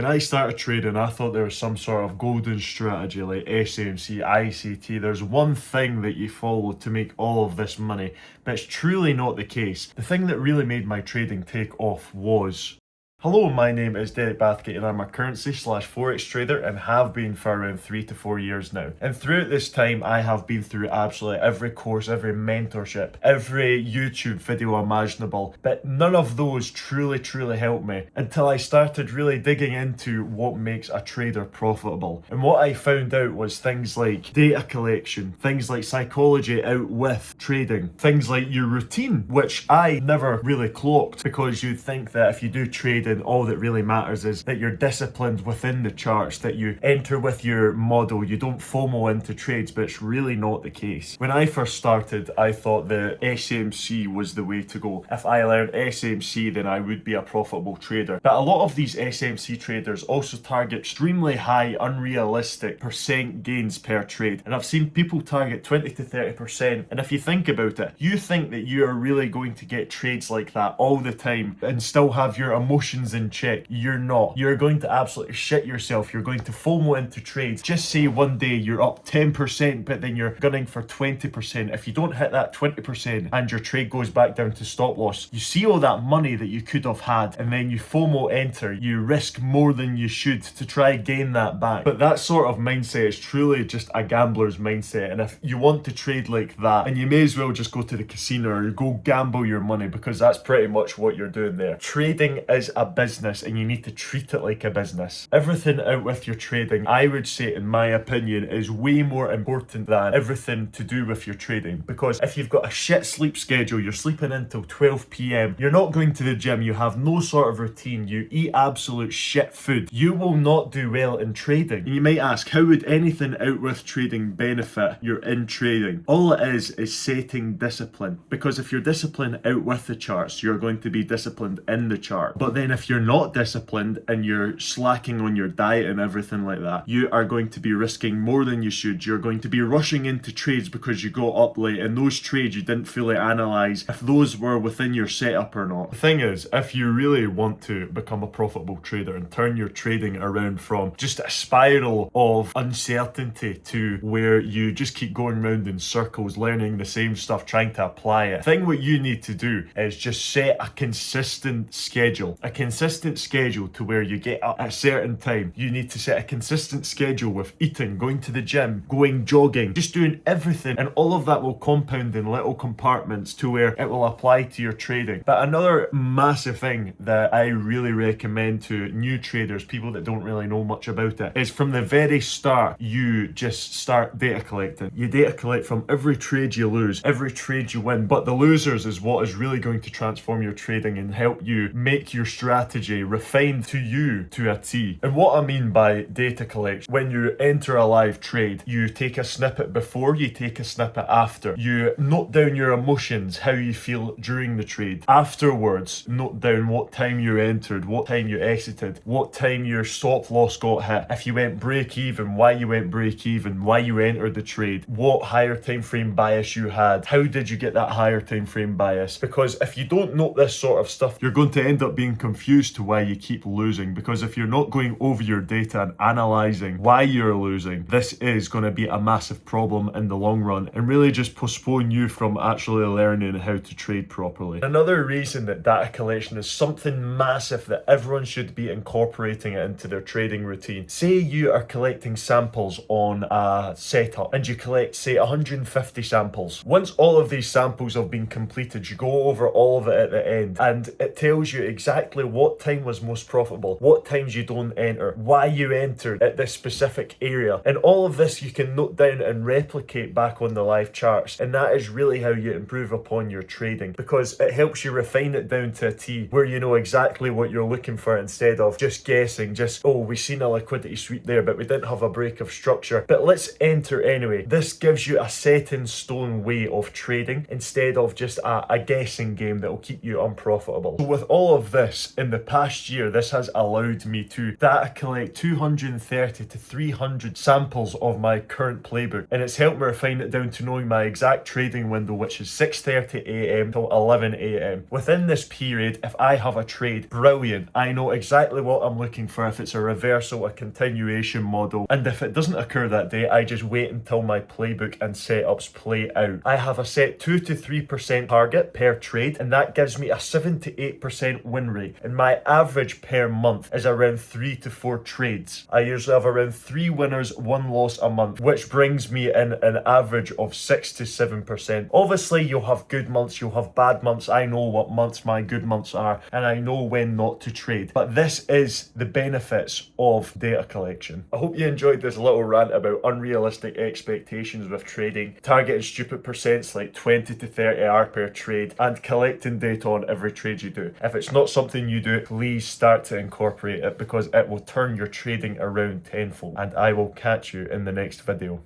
When I started trading, I thought there was some sort of golden strategy like SMC, ICT. There's one thing that you follow to make all of this money, but it's truly not the case. The thing that really made my trading take off was... Hello, my name is Derek Bathgate and I'm a currency/forex trader and have been for around 3 to 4 years now. And throughout this time, I have been through absolutely every course, every mentorship, every YouTube video imaginable, but none of those truly helped me until I started really digging into what makes a trader profitable. And what I found out was things like data collection, things like psychology out with trading, things like your routine, which I never really clocked because you'd think that if you do trading, all that really matters is that you're disciplined within the charts, that you enter with your model, you don't FOMO into trades, but it's really not the case. When I first started, I thought the SMC was the way to go. If I learned SMC, then I would be a profitable trader. But a lot of these SMC traders also target extremely high, unrealistic percent gains per trade. And I've seen people target 20 to 30%. And if you think about it, you think that you are really going to get trades like that all the time and still have your emotions in check. You're not. You're going to absolutely shit yourself. You're going to FOMO into trades. Just say one day you're up 10%, but then you're gunning for 20%. If you don't hit that 20% and your trade goes back down to stop loss, you see all that money that you could have had, and then you FOMO enter. You risk more than you should to try gain that back. But that sort of mindset is truly just a gambler's mindset. And if you want to trade like that, and you may as well just go to the casino or go gamble your money, because that's pretty much what you're doing there. Trading is a business and you need to treat it like a business. Everything out with your trading, I would say, in my opinion, is way more important than everything to do with your trading. Because if you've got a shit sleep schedule, you're sleeping until 12 p.m, you're not going to the gym, you have no sort of routine, you eat absolute shit food, you will not do well in trading. And you might ask, how would anything out with trading benefit you're in trading? All it is setting discipline. Because if you're disciplined out with the charts, you're going to be disciplined in the chart. But then if you're not disciplined and you're slacking on your diet and everything like that, you are going to be risking more than you should. You're going to be rushing into trades because you got up late, and those trades you didn't fully analyze if those were within your setup or not. The thing is, if you really want to become a profitable trader and turn your trading around from just a spiral of uncertainty to where you just keep going round in circles, learning the same stuff, trying to apply it, what you need to do is just set a consistent schedule. A consistent schedule to where you get up at a certain time. You need to set a consistent schedule with eating, going to the gym, going jogging, just doing everything, and all of that will compound in little compartments to where it will apply to your trading. But another massive thing that I really recommend to new traders, people that don't really know much about it, is from the very start, you just start data collecting. You data collect from every trade you lose, every trade you win, but the losers is what is really going to transform your trading and help you make your strategy refined to you to a T. And what I mean by data collection, when you enter a live trade, you take a snippet before, you take a snippet after. You note down your emotions, how you feel during the trade. Afterwards, note down what time you entered, what time you exited, what time your stop loss got hit, if you went break even, why you went break even, why you entered the trade, what higher time frame bias you had, how did you get that higher time frame bias. Because if you don't note this sort of stuff, you're going to end up being confused to why you keep losing. Because if you're not going over your data and analysing why you're losing, this is going to be a massive problem in the long run and really just postpone you from actually learning how to trade properly. Another reason that data collection is something massive that everyone should be incorporating it into their trading routine. Say you are collecting samples on a setup and you collect, say, 150 samples. Once all of these samples have been completed, you go over all of it at the end and it tells you exactly what time was most profitable, what times you don't enter, why you entered at this specific area, and all of this you can note down and replicate back on the live charts. And that is really how you improve upon your trading, because it helps you refine it down to a T where you know exactly what you're looking for instead of just guessing, just, oh, we seen a liquidity sweep there but we didn't have a break of structure, but let's enter anyway. This gives you a set in stone way of trading instead of just a guessing game that will keep you unprofitable. So with all of this in the past year, this has allowed me to data collect 230 to 300 samples of my current playbook, and it's helped me refine it down to knowing my exact trading window, which is 6:30 a.m. till 11 a.m. Within this period, if I have a trade, brilliant. I know exactly what I'm looking for, if it's a reversal, a continuation model, and if it doesn't occur that day, I just wait until my playbook and setups play out. I have a set 2 to 3% target per trade, and that gives me a 7 to 8% win rate, and my average per month is around 3 to 4 trades. I usually have around 3 winners, 1 loss a month, which brings me in an average of 6 to 7%. Obviously, you'll have good months, you'll have bad months. I know what months my good months are, and I know when not to trade. But this is the benefits of data collection. I hope you enjoyed this little rant about unrealistic expectations with trading, targeting stupid percents like 20 to 30 R per trade, and collecting data on every trade you do. If it's not something you do, please start to incorporate it, because it will turn your trading around tenfold. And I will catch you in the next video.